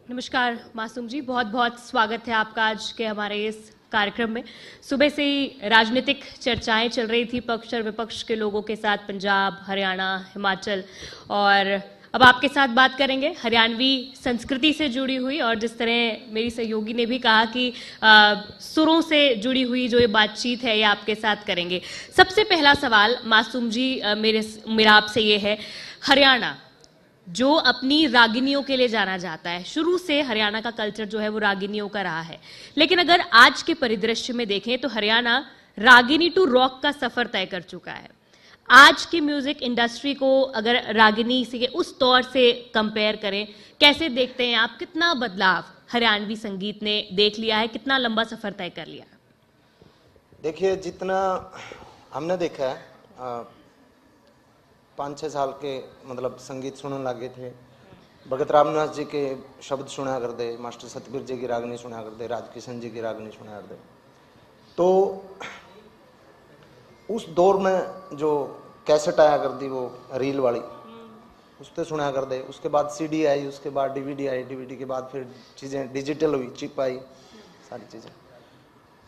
नमस्कार मासूम जी, बहुत बहुत स्वागत है आपका आज के हमारे इस कार्यक्रम में। सुबह से ही राजनीतिक चर्चाएं चल रही थी पक्ष और विपक्ष के लोगों के साथ, पंजाब, हरियाणा, हिमाचल, और अब आपके साथ बात करेंगे हरियाणवी संस्कृति से जुड़ी हुई, और जिस तरह मेरी सहयोगी ने भी कहा कि सुरों से जुड़ी हुई जो ये बातचीत है ये आपके साथ करेंगे। सबसे पहला सवाल मासूम जी मेरा आपसे ये है, हरियाणा जो अपनी रागिनियों के लिए जाना जाता है, शुरू से हरियाणा का कल्चर जो है वो रागिनियों का रहा है, लेकिन अगर आज के परिदृश्य में देखें तो हरियाणा रागिनी टू रॉक का सफर तय कर चुका है। आज की म्यूजिक इंडस्ट्री को अगर रागिनी से उस दौर से कंपेयर करें, कैसे देखते हैं आप, कितना बदलाव हरियाणवी संगीत ने देख लिया है, कितना लंबा सफर तय कर लिया? देखिए, जितना हमने देखा है 5-6 साल के मतलब संगीत सुनने लगे थे, भगत रामदास जी के शब्द सुना कर दे, मास्टर सतबीर जी की रागनी सुना कर दे, राजकिशन जी की रागनी सुना कर दे, तो उस दौर में जो कैसेट आया कर दी वो रील वाली, उस पर सुना कर दे। उसके बाद सीडी आई, उसके बाद डीवीडी आई, डीवीडी के बाद फिर चीज़ें डिजिटल हुई, चिप आई, सारी चीज़ें।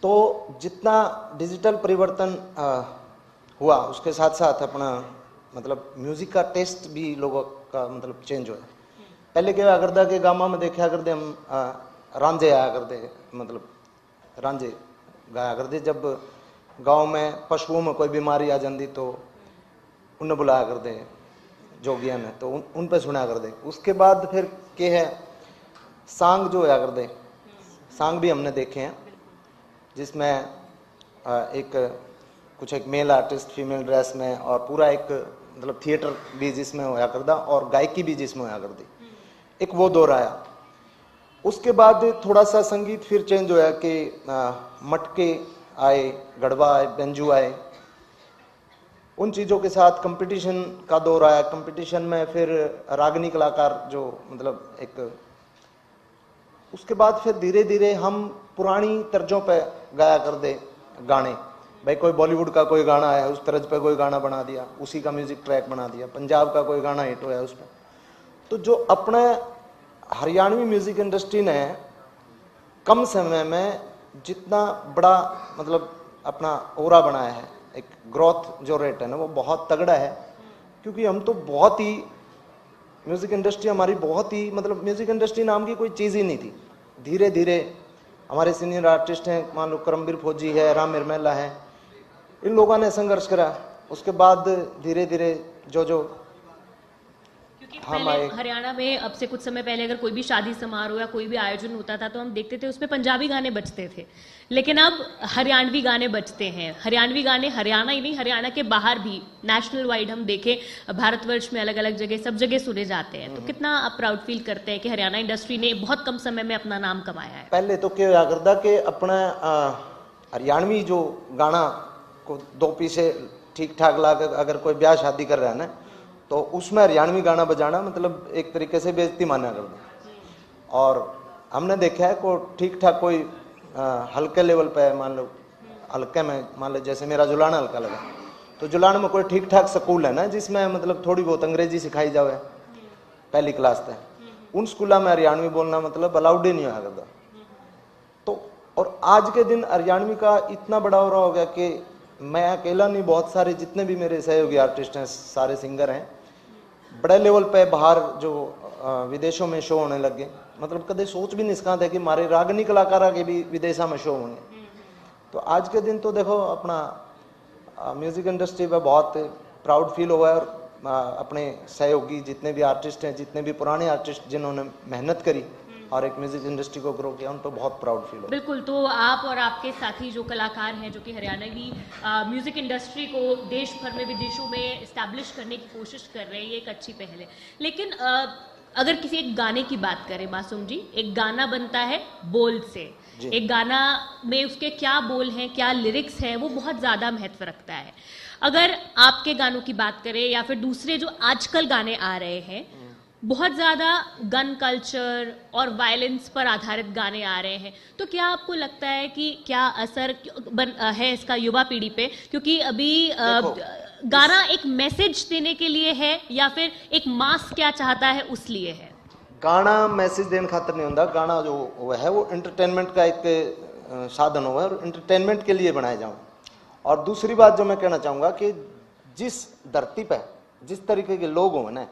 तो जितना डिजिटल परिवर्तन हुआ उसके साथ साथ अपना मतलब म्यूजिक का टेस्ट भी लोगों का मतलब चेंज हुआ। पहले क्या करता कि गामा में देखा करते हम रांझे आया करते, मतलब रांझे गाया करते। जब गांव में पशुओं में कोई बीमारी आ जाती तो उन्हें बुलाया करते जोगिया ने, तो उन पे सुना कर दे। उसके बाद फिर क्या है, सांग जो है कर दे, सांग भी हमने देखे हैं जिसमें एक मेल आर्टिस्ट फीमेल ड्रेस में, और पूरा एक मतलब थिएटर भी जिसमें होया करता और गायकी भी जिसमें होया करती, एक वो दौर आया। उसके बाद थोड़ा सा संगीत फिर चेंज होया कि मटके आए, गढ़वा आए, बेंजू आए, उन चीज़ों के साथ कंपटीशन का दौर आया। कंपटीशन में फिर रागनी कलाकार जो मतलब एक, उसके बाद फिर धीरे धीरे हम पुरानी तर्जों पे गाया कर दे गाने। भाई कोई बॉलीवुड का कोई गाना है, उस तर्ज पे कोई गाना बना दिया, उसी का म्यूजिक ट्रैक बना दिया। पंजाब का कोई गाना हिट होया उस पर। तो जो अपने हरियाणवी म्यूजिक इंडस्ट्री ने कम समय में जितना बड़ा मतलब अपना ओरा बनाया है, एक ग्रोथ जो रेट है ना वो बहुत तगड़ा है। क्योंकि हम तो बहुत ही म्यूजिक इंडस्ट्री हमारी बहुत ही मतलब म्यूजिक इंडस्ट्री नाम की कोई चीज़ ही नहीं थी। धीरे धीरे हमारे सीनियर आर्टिस्ट हैं, मान लो करमबीर फौजी है, राम मिर्मेला है, इन लोगों ने संघर्ष करा। उसके बाद धीरे धीरे जो क्योंकि पहले हरियाणा में अब से कुछ समय पहले अगर कोई भी शादी समारोह या कोई भी आयोजन होता था तो हम देखते थे उसमें पंजाबी गाने बजते थे, लेकिन अब हरियाणवी गाने बजते हैं। हरियाणवी गाने हरियाणा ही नहीं, हरियाणा के बाहर भी नेशनल वाइड हम देखें भारतवर्ष में अलग अलग जगह सब जगह सुने जाते हैं। तो कितना आप प्राउड फील करते हैं कि हरियाणा इंडस्ट्री ने बहुत कम समय में अपना नाम कमाया है? पहले तो क्या करता कि अपना हरियाणवी जो गाना को 2 पीछे ठीक ठाक ला कर अगर कोई ब्याह शादी कर रहा है ना, तो उसमें हरियाणवी गाना बजाना मतलब एक तरीके से बेइज्जती माना कर दो। और हमने देखा है को ठीक ठाक कोई हल्के लेवल पे, मान लो हल्के में, मान लो जैसे मेरा जुलाना हल्का लगा, तो जुलाना में कोई ठीक ठाक स्कूल है ना जिसमें मतलब थोड़ी बहुत अंग्रेजी सिखाई जाए पहली क्लास तक, उन स्कूलों में हरियाणवी बोलना मतलब अलाउड ही नहीं होया करता। तो और आज के दिन हरियाणवी का इतना बड़ा हो रहा हो गया कि मैं अकेला नहीं, बहुत सारे जितने भी मेरे सहयोगी आर्टिस्ट हैं, सारे सिंगर हैं, बड़े लेवल पे बाहर जो विदेशों में शो होने लगे। मतलब कदे सोच भी नहीं सकता था कि हमारे रागनी कलाकारा के भी विदेशा में शो होंगे। तो आज के दिन तो देखो अपना म्यूजिक इंडस्ट्री पे बहुत प्राउड फील हुआ है। और अपने सहयोगी जितने भी आर्टिस्ट हैं, जितने भी पुराने आर्टिस्ट जिन्होंने मेहनत करी और एक म्यूजिक इंडस्ट्री को ग्रो किया, उन पर बहुत प्राउड फील हो। बिल्कुल। तो आप और आपके साथी जो कलाकार हैं जो कि हरियाणवी म्यूजिक इंडस्ट्री को देश भर में, विदेशों में इस्टेब्लिश करने की कोशिश कर रहे हैं, ये एक अच्छी पहल है। लेकिन अगर किसी एक गाने की बात करें मासूम जी, एक गाना बनता है बोल से, एक गाना में उसके क्या बोल हैं, क्या लिरिक्स हैं, वो बहुत ज़्यादा महत्व रखता है। अगर आपके गानों की बात करें या फिर दूसरे जो आजकल गाने आ रहे हैं, बहुत ज़्यादा गन कल्चर और वायलेंस पर आधारित गाने आ रहे हैं, तो क्या आपको लगता है कि क्या असर है इसका युवा पीढ़ी पे? क्योंकि अभी गाना एक मैसेज देने के लिए है या फिर एक मास क्या चाहता है उस लिए है? गाना मैसेज देने खातर नहीं होता, गाना जो वो है वो एंटरटेनमेंट का एक साधन हुआ है और एंटरटेनमेंट के लिए बनाए जाऊँ। और दूसरी बात जो मैं कहना चाहूँगा कि जिस धरती पे जिस तरीके के लोग हुए ना,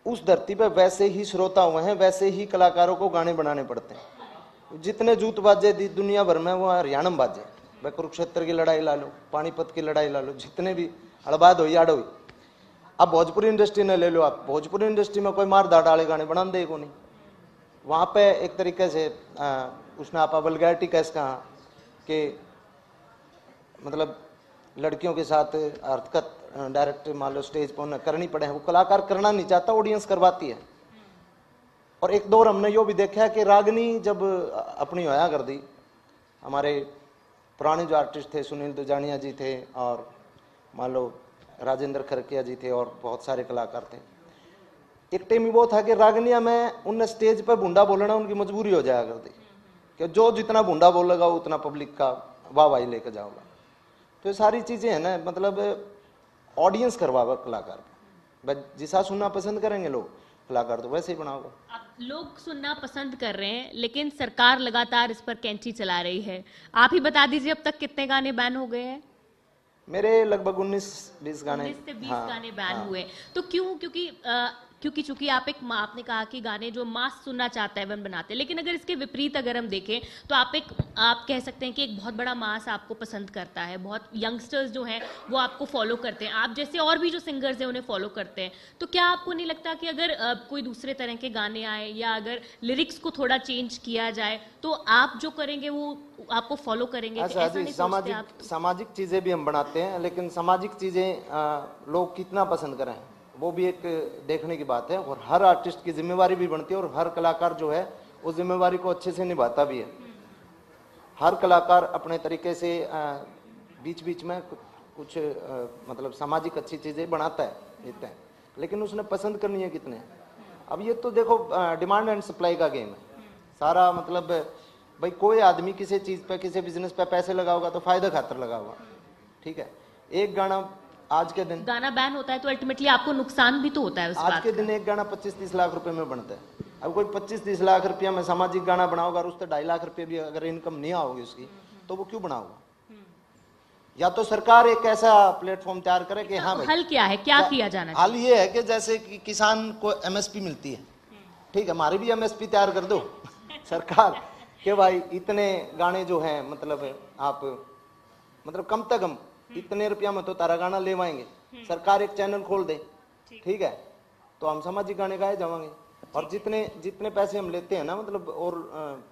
उस धरती पे वैसे ही श्रोता हुए हैं, वैसे ही कलाकारों को गाने बनाने पड़ते हैं। जितने जूत बाजे दुनिया भर में वो हरियाणा में बाजे, वह कुरुक्षेत्र की लड़ाई ला लो, पानीपत की लड़ाई ला लो, जितने भी हड़बाद हो याड हो। अब भोजपुरी इंडस्ट्री ने ले लो, आप भोजपुरी इंडस्ट्री में कोई मार धाड़ वाले गाने बना दे को नहीं। वहाँ पे एक तरीके से उसने आप वल्गैरिटी कैसे कहा कि मतलब लड़कियों के साथ हरकत डायरेक्ट मान लो स्टेज पर उन्हें करनी पड़े, वो कलाकार करना नहीं चाहता, ऑडियंस करवाती है। और एक दौर हमने यो भी देखा है कि रागनी जब अपनी होया कर दी, हमारे पुराने जो आर्टिस्ट थे, सुनील दुजानिया जी थे और मान लो राजेंद्र खरकिया जी थे और बहुत सारे कलाकार थे। एक टाइम वो था कि रागनिया में उनने स्टेज पर भूंडा बोलना उनकी मजबूरी हो जाया करती कि जो जितना भूंडा बोलेगा उतना पब्लिक का वाहवाही लेकर जाओगा। तो ये सारी चीजें हैं ना, मतलब ऑडियंस करवावा कलाकार, जिसा सुनना पसंद करेंगे लोग, कलाकार तो वैसे ही बनाओगे। अब लोग सुनना पसंद कर रहे हैं लेकिन सरकार लगातार इस पर कैंची चला रही है। आप ही बता दीजिए अब तक कितने गाने बैन हो गए हैं? मेरे लगभग 19-20 गाने, 19 से 20 हाँ, गाने बैन हाँ। हुए। तो क्यों? क्योंकि चूंकि आपने कहा कि गाने जो मास सुनना चाहता है वन बनाते हैं, लेकिन अगर इसके विपरीत अगर हम देखें तो आप कह सकते हैं कि एक बहुत बड़ा मास आपको पसंद करता है, बहुत यंगस्टर्स जो हैं वो आपको फॉलो करते हैं, आप जैसे और भी जो सिंगर्स हैं उन्हें फॉलो करते हैं। तो क्या आपको नहीं लगता कि अगर कोई दूसरे तरह के गाने आए या अगर लिरिक्स को थोड़ा चेंज किया जाए तो आप जो करेंगे वो आपको फॉलो करेंगे? अच्छा ऐसा जी, नहीं सोचते आप? सामाजिक चीजें भी हम बनाते हैं, लेकिन सामाजिक चीजें लोग कितना पसंद करें वो भी एक देखने की बात है। और हर आर्टिस्ट की जिम्मेवारी भी बनती है और हर कलाकार जो है उस जिम्मेवारी को अच्छे से निभाता भी है। हर कलाकार अपने तरीके से बीच बीच में कुछ मतलब सामाजिक अच्छी चीजें बनाता है, देता है, लेकिन उसने पसंद करनी है कितने। अब ये तो देखो डिमांड एंड सप्लाई का गेम है सारा। मतलब भाई कोई आदमी किसी चीज पे, किसी बिजनेस पे पैसे लगाओगा तो फायदा खातर लगाओगा, ठीक है। एक गाना आज के दिन गाना बैन होता है तो अल्टीमेटली आपको नुकसान भी तो होता है उस आज बात के का। दिन एक गाना 25-30 लाख रुपए में बनता है। अब कोई 25-30 लाख रुपया में सामाजिक गाना बनाओगा और उससे 2.5 लाख रुपए भी अगर इनकम नहीं आओगी उसकी, तो वो क्यों बनाओगा? या तो सरकार एक ऐसा प्लेटफॉर्म तैयार करे कि हाँ भाई, हल क्या है, क्या किया जाना हाल ये है कि जैसे कि किसान को एमएसपी मिलती है, ठीक है, हमारी भी एमएसपी तैयार कर दो सरकार कि भाई इतने गाने जो हैं मतलब आप मतलब कम से कम इतने रुपया में तो तारा गाना ले आएंगे। सरकार एक चैनल खोल दे, ठीक है, तो हम सामाजिक गाने गाए जाएंगे। और जितने जितने पैसे हम लेते हैं ना मतलब और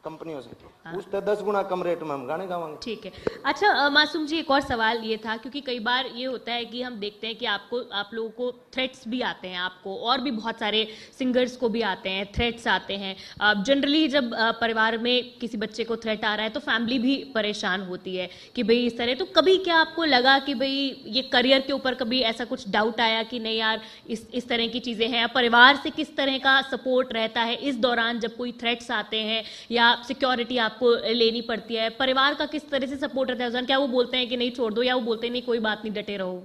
कंपनियों से, उससे 10 गुना कम रेट में हम गाने गावांगे। ठीक है। अच्छा मासूम जी, एक और सवाल ये था, क्योंकि कई बार ये होता है कि हम देखते हैं कि आप लोगों को थ्रेट्स भी आते हैं, आपको और भी बहुत सारे सिंगर्स को भी आते हैं, थ्रेट्स आते हैं। जनरली जब परिवार में किसी बच्चे को थ्रेट आ रहा है तो फैमिली भी परेशान होती है कि भाई इस तरह। तो कभी क्या आपको लगा कि भाई ये करियर के ऊपर कभी ऐसा कुछ डाउट आया कि नहीं यार इस तरह की चीज़ें हैं? परिवार से किस तरह का सपोर्ट रहता है इस दौरान जब कोई थ्रेट्स आते हैं या सिक्योरिटी आपको लेनी पड़ती है? परिवार का किस तरह से सपोर्ट रहता है? क्या वो बोलते हैं कि नहीं छोड़ दो, या वो बोलते हैं नहीं कोई बात नहीं डटे रहो?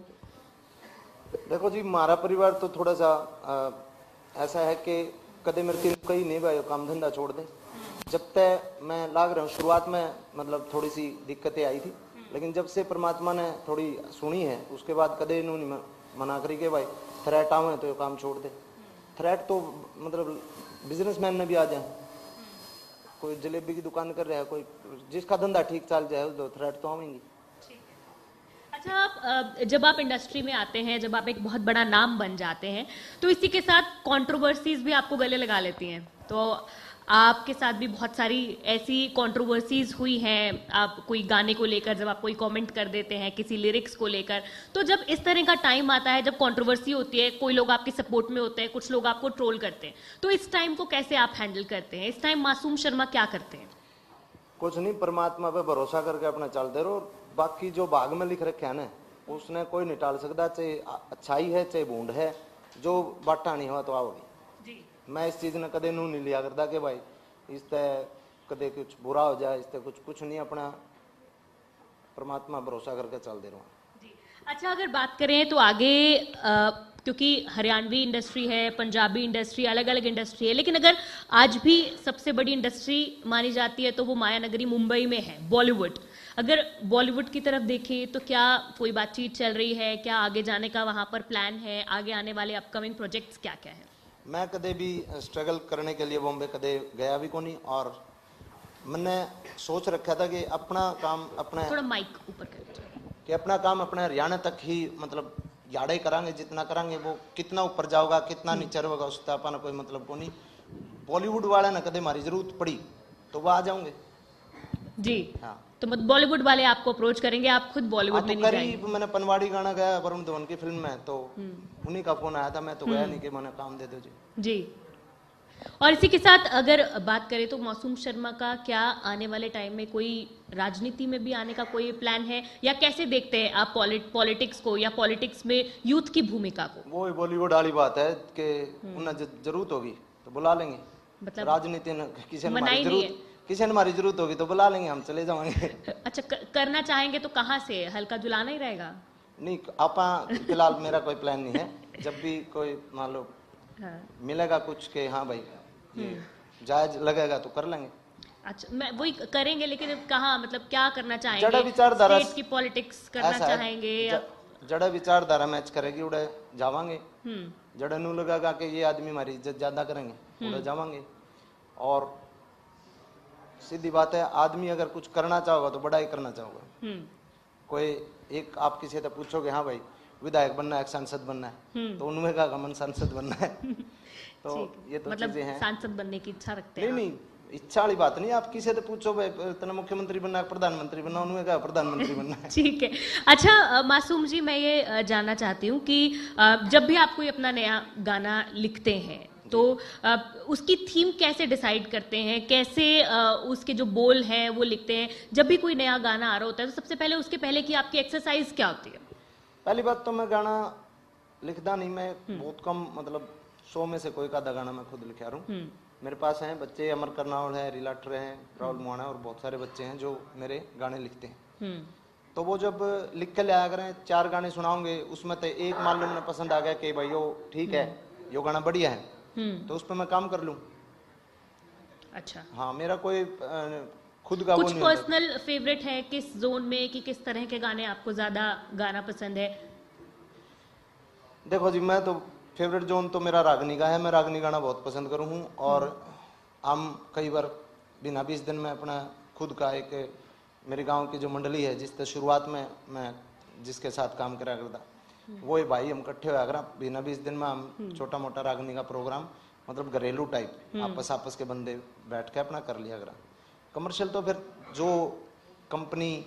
देखो जी, हमारा परिवार तो थोड़ा सा ऐसा है कि कदे मेरे को कहीं नहीं भाई काम धंधा छोड़ दे। जब तक मैं लाग रहा हूँ, शुरुआत में मतलब थोड़ी सी दिक्कतें आई थी, लेकिन जब से परमात्मा ने थोड़ी सुनी है उसके बाद कदे इन्होंने मना करी के भाई थ्रेट आवे तो काम छोड़ दे। थ्रेट तो मतलब बिजनेसमैन ने भी आ जाए, कोई जलेबी की दुकान कर रहा है, कोई जिसका धंधा ठीक चल जाए तो थ्रेट तो आवेंगी। अच्छा, आप जब आप इंडस्ट्री में आते हैं, जब आप एक बहुत बड़ा नाम बन जाते हैं, तो इसी के साथ कंट्रोवर्सीज भी आपको गले लगा लेती हैं। तो आपके साथ भी बहुत सारी ऐसी कंट्रोवर्सीज हुई हैं, आप कोई गाने को लेकर जब आप कोई कमेंट कर देते हैं किसी लिरिक्स को लेकर, तो जब इस तरह का टाइम आता है, जब कंट्रोवर्सी होती है, कोई लोग आपके सपोर्ट में होते हैं, कुछ लोग आपको ट्रोल करते हैं, तो इस टाइम को कैसे आप हैंडल करते हैं? इस टाइम मासूम शर्मा क्या करते हैं? कुछ नहीं, परमात्मा पे भरोसा करके अपना चलते रहो। बाकी जो भाग में लिख रखे है ना उसने कोई नहीं टाल सकता, चाहे अच्छाई है चाहे बूंद है, जो बाटा नहीं हुआ तो आओगी। मैं इस चीज ने कदे नू नहीं लिया करता कि भाई इससे कदे कुछ बुरा हो जाए, इससे कुछ नहीं, अपना परमात्मा भरोसा करके चल दे रहा हूँ। अच्छा, अगर बात करें तो आगे क्योंकि हरियाणवी इंडस्ट्री है, पंजाबी इंडस्ट्री, अलग अलग इंडस्ट्री है, लेकिन अगर आज भी सबसे बड़ी इंडस्ट्री मानी जाती है तो वो माया नगरी मुंबई में है, बॉलीवुड। अगर बॉलीवुड की तरफ देखें तो क्या कोई बातचीत चल रही है, क्या आगे जाने का वहां पर प्लान है, आगे आने वाले अपकमिंग प्रोजेक्ट्स क्या क्या है? मैं कदे भी स्ट्रगल करने के लिए बॉम्बे कदे गया भी को नहीं, और मैंने सोच रखा था कि अपना काम अपने, थोड़ा माइक ऊपर कर, कि अपना काम अपने हरियाणा तक ही मतलब याड़े करांगे, जितना करांगे वो कितना ऊपर जाओगा कितना नीचे होगा उसका अपना कोई मतलब को नहीं। बॉलीवुड वाले ने कदे हमारी जरूरत पड़ी तो वो आ जाओगे जी। हाँ, तो बॉलीवुड वाले आपको अप्रोच करेंगे, आप खुद बॉलीवुड में नहीं जाएंगे? करीब मैंने पनवाड़ी गाना गाया वरुण धवन की फिल्म में, तो उन्हीं का फोन आया था, मैं तो गया नहीं कि मैंने काम दे दो जी। और इसी के साथ अगर बात करें तो मौसम शर्मा का क्या आने वाले टाइम में कोई राजनीति में भी आने का कोई प्लान है, या कैसे देखते हैं आप पॉलिटिक्स को, या पॉलिटिक्स में यूथ की भूमिका को? वो बॉलीवुड वाली बात है कि उन्हें जरूरत होगी तो बुला लेंगे, मतलब राजनीति किसी ने हमारी जरूरत होगी तो बुला लेंगे, हम चले जाएंगे। अच्छा, करना चाहेंगे तो कहाँ से? हल्का जुलाना ही रहेगा? नहीं, आपा फिलहाल मेरा कोई प्लान नहीं है, जब भी कोई मान लो मिलेगा कुछ के हाँ भाई ये जायज लगेगा तो कर लेंगे। अच्छा, मैं वही करेंगे, लेकिन कहाँ, मतलब क्या करना चाहेंगे? जड़ा विचारधारा स्टेट की पॉलिटिक्स करना चाहेंगे या जड़ा विचारधारा मैच करेगी उड़े जावांगे, जड़ा नू लगेगा कि ये आदमी हमारी इज्जत ज्यादा करेंगे उड़े जावांगे। और सीधी बात है, आदमी अगर कुछ करना चाहोगा तो बड़ा ही करना चाहोगा। कोई एक आप किसी से पूछोगे हाँ भाई विधायक बनना है, सांसद बनना है, तो उनमें का मन सांसद बनना है। तो ये तो मतलब चीजें हैं, सांसद बनने की इच्छा रखते हैं? नहीं इच्छा वाली बात नहीं, आप किसी से पूछो भाई तना मुख्यमंत्री बनना है, प्रधानमंत्री बनना, उन्होंने कहा प्रधानमंत्री बनना है। ठीक है। अच्छा मासूम जी, मैं ये जानना चाहती हूँ कि जब भी आप कोई अपना नया गाना लिखते हैं तो उसकी थीम कैसे डिसाइड करते हैं, कैसे उसके जो बोल हैं वो लिखते हैं? जब भी कोई नया गाना आ रहा होता है तो सबसे पहले उसके पहले की आपकी एक्सरसाइज क्या होती है? पहली बात तो मैं गाना लिखता नहीं, मैं बहुत कम, मतलब 100 में से कोई का गाना मैं खुद लिखा रहा हूँ। मेरे पास हैं बच्चे, अमर करनावल है, रिलाटर हैं, राहुल मोहाना, और बहुत सारे बच्चे हैं जो मेरे गाने लिखते हैं। तो वो जब लिख के ले आया करें, 4 गाने सुनाओगे, उसमें तो एक मान लो उन्हें पसंद आ गया कि भाई यो ठीक है, यो गाना बढ़िया है, तो उस पर मैं काम कर लूं। अच्छा, हाँ, मेरा कोई खुद का कुछ पर्सनल फेवरेट है किस जोन में, कि किस तरह के गाने आपको ज्यादा गाना पसंद है? देखो जी, मैं तो फेवरेट जोन तो मेरा रागनी का है, मैं रागनी गाना बहुत पसंद करूँ हूँ। और हम कई बार बिना 20 दिन में अपना खुद का एक, मेरे गांव की जो मंडली है जिससे शुरुआत में मैं जिसके साथ काम करा करता, वो भाई हम इकट्ठे होया करा, बिना 20 दिन में हम छोटा मोटा रागनी का प्रोग्राम, मतलब घरेलू टाइप आपस के बंदे बैठ के अपना कर लिया करा। कमर्शियल तो फिर जो कंपनी,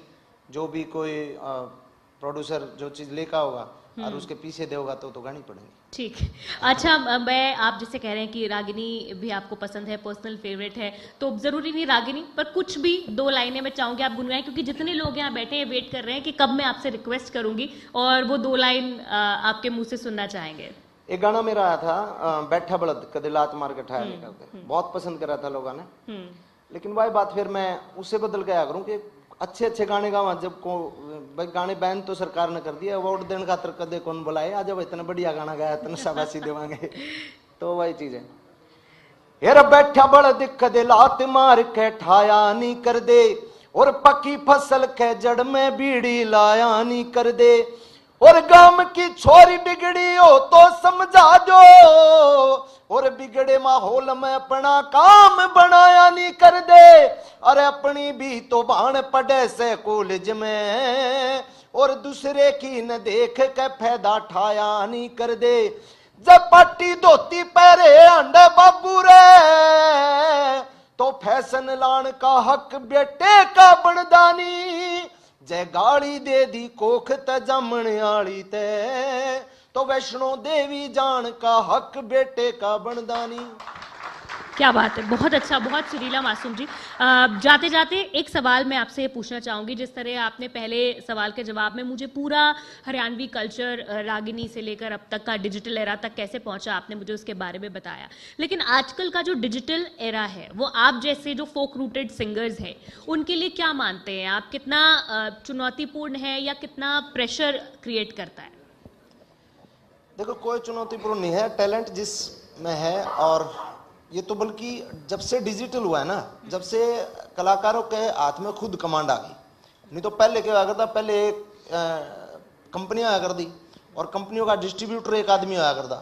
जो भी कोई प्रोड्यूसर जो चीज लेकर होगा और उसके पीछे दे होगा तो गानी पड़ेगी। ठीक। अच्छा, मैं आप जैसे कह रहे हैं कि रागिनी भी आपको पसंद है, पर्सनल फेवरेट है, तो जरूरी नहीं रागिनी, पर कुछ भी 2 लाइनें मैं चाहूंगी आप गुनगुनाएं, क्योंकि जितने लोग यहाँ बैठे हैं वेट कर रहे हैं कि कब मैं आपसे रिक्वेस्ट करूंगी और वो 2 लाइन आपके मुंह से सुनना चाहेंगे। एक गाना मेरा आया था, बैठा बलद कदे लात मार के ठाया नहीं करते, बहुत पसंद करा था लोगों ने, लेकिन वही बात फिर मैं उससे बदल के आया करूँ कि अच्छे गाने गावा, जब को भाई गाने बैन तो सरकार ने कर दिया, अवार्ड देने खातर कदे कौन बुलाए, आज जब इतना बढ़िया गाना गाया इतना शाबाशी देवांगे। तो वही चीज है, यार बैठा बलद कदे लात मार के ठाया नहीं कर दे, और पक्की फसल के जड़ में बीड़ी लाया नहीं कर दे, और गांव की छोरी बिगड़ी हो तो समझा दो, और बिगड़े माहौल में अपना काम बनाया नहीं कर दे, अरे अपनी भी तो भान पड़े से कॉलेज में, और दूसरे की न देख के फायदा ठाया नहीं कर दे, जब पट्टी धोती पहरे अंडे बाबू रे, तो फैशन लान का हक बेटे का बनदानी, जय गाड़ी दे दी कोख ते जमन आली ते, तो वैष्णो देवी जान का हक बेटे का बनदानी। क्या बात है, बहुत अच्छा, बहुत सुरीला मासूम जी। जाते जाते एक सवाल मैं आपसे पूछना चाहूंगी। जिस तरह आपने पहले सवाल के जवाब में मुझे पूरा हरियाणवी कल्चर, रागिनी से लेकर अब तक का डिजिटल एरा तक कैसे पहुंचा, आपने मुझे उसके बारे में बताया। लेकिन आजकल का जो डिजिटल एरा है वो आप जैसे जो फोक रूटेड सिंगर्स हैं उनके लिए क्या मानते हैं आप? कितना चुनौतीपूर्ण है या कितना प्रेशर क्रिएट करता है? देखो, कोई चुनौतीपूर्ण नहीं है, टैलेंट जिस में है। और ये तो बल्कि जब से डिजिटल हुआ है ना, जब से कलाकारों के हाथ में खुद कमांड आ गई। नहीं तो पहले क्या हुआ करता, पहले कंपनियां आया कर दी और कंपनियों का डिस्ट्रीब्यूटर एक आदमी आया करता।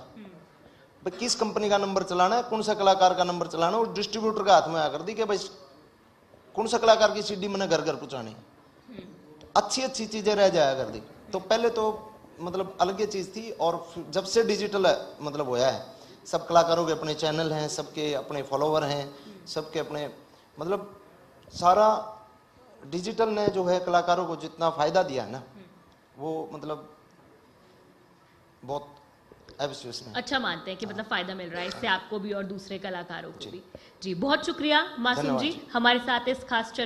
भाई किस कंपनी का नंबर चलाना है, कौन सा कलाकार का नंबर चलाना है, और डिस्ट्रीब्यूटर के हाथ में आया कर दी कि भाई कौन सा कलाकार की सीडी मैंने घर घर पहुंचानी। अच्छी अच्छी चीजें रह जाया कर दी। तो पहले तो मतलब अलग ही चीज थी। और जब से डिजिटल मतलब होया है, सब कलाकारों के अपने चैनल हैं, सबके अपने फॉलोवर हैं, सबके अपने मतलब सारा डिजिटल ने जो है कलाकारों को जितना फायदा दिया है ना, वो मतलब बहुत अविश्वसनीय। अच्छा मानते हैं कि मतलब फायदा मिल रहा है इससे आपको भी और दूसरे कलाकारों को भी। जी, बहुत शुक्रिया मासूम जी हमारे साथ इस खास चर्चा